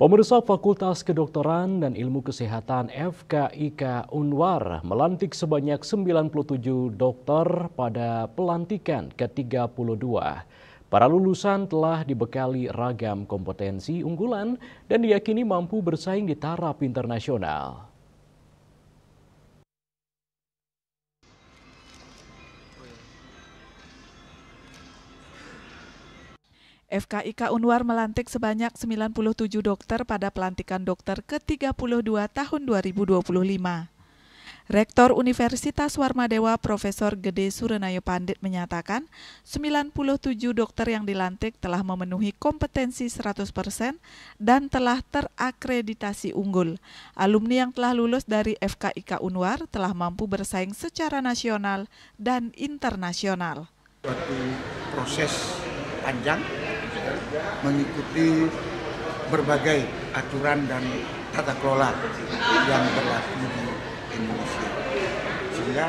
Pemirsa Fakultas Kedokteran dan Ilmu Kesehatan FKIK Unwar melantik sebanyak 97 dokter pada pelantikan ke-32. Para lulusan telah dibekali ragam kompetensi unggulan dan diyakini mampu bersaing di taraf internasional. FKIK Unwar melantik sebanyak 97 dokter pada pelantikan dokter ke-32 tahun 2025. Rektor Universitas Warmadewa Profesor Gede Surenayo Pandit menyatakan 97 dokter yang dilantik telah memenuhi kompetensi 100% dan telah terakreditasi unggul. Alumni yang telah lulus dari FKIK Unwar telah mampu bersaing secara nasional dan internasional. Suatu proses panjang mengikuti berbagai aturan dan tata kelola yang berlaku di Indonesia, sehingga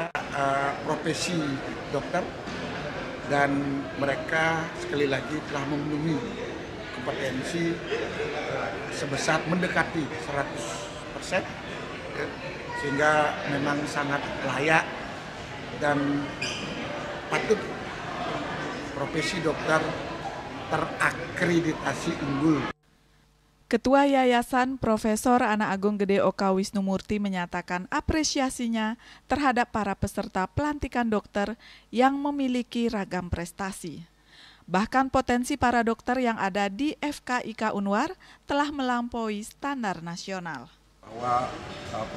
profesi dokter dan mereka sekali lagi telah memenuhi kompetensi sebesar mendekati 100%, sehingga memang sangat layak dan patut profesi dokter terakreditasi unggul. Ketua Yayasan Profesor Anak Agung Gede Oka Wisnumurti menyatakan apresiasinya terhadap para peserta pelantikan dokter yang memiliki ragam prestasi. Bahkan potensi para dokter yang ada di FKIK Unwar telah melampaui standar nasional. Bahwa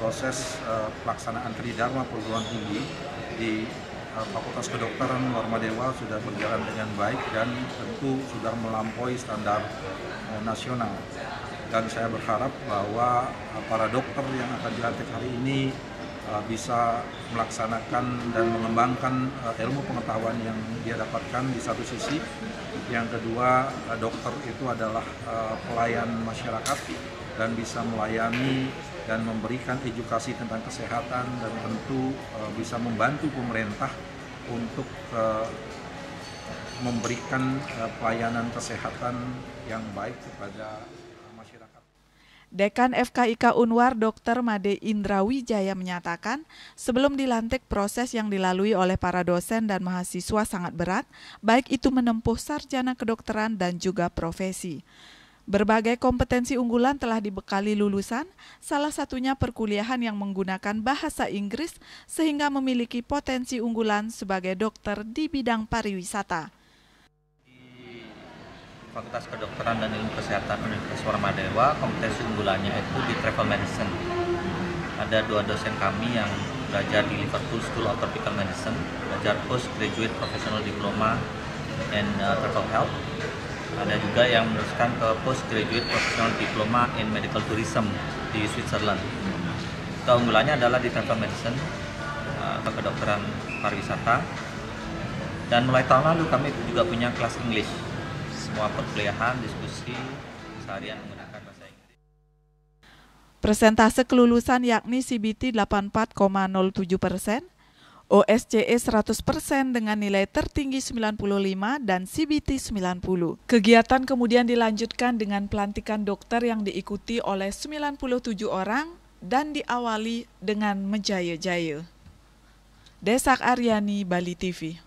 proses pelaksanaan tridharma perguruan tinggi di Fakultas Kedokteran Warmadewa sudah berjalan dengan baik dan tentu sudah melampaui standar nasional. Dan saya berharap bahwa para dokter yang akan dilantik hari ini bisa melaksanakan dan mengembangkan ilmu pengetahuan yang dia dapatkan di satu sisi. Yang kedua, dokter itu adalah pelayan masyarakat dan bisa melayani dan memberikan edukasi tentang kesehatan dan tentu bisa membantu pemerintah untuk memberikan pelayanan kesehatan yang baik kepada masyarakat. Dekan FKIK Unwar Dr. Made Indra Wijaya menyatakan, sebelum dilantik proses yang dilalui oleh para dosen dan mahasiswa sangat berat, baik itu menempuh sarjana kedokteran dan juga profesi. Berbagai kompetensi unggulan telah dibekali lulusan, salah satunya perkuliahan yang menggunakan bahasa Inggris sehingga memiliki potensi unggulan sebagai dokter di bidang pariwisata. Di Fakultas Kedokteran dan Ilmu Kesehatan Universitas Warmadewa, kompetensi unggulannya itu di travel medicine. Ada 2 dosen kami yang belajar di Liverpool School of Tropical Medicine, belajar postgraduate professional diploma in travel health. Ada juga yang meneruskan ke postgraduate professional diploma in medical tourism di Switzerland. Keunggulannya adalah di travel medicine atau kedokteran pariwisata. Dan mulai tahun lalu kami juga punya kelas English. Semua perkuliahan, diskusi, seharian menggunakan bahasa Inggris. Persentase kelulusan yakni CBT 84,07%, OSCE 100% dengan nilai tertinggi 95 dan CBT 90. Kegiatan kemudian dilanjutkan dengan pelantikan dokter yang diikuti oleh 97 orang dan diawali dengan menjaya-jaya. Desak Aryani, Bali TV.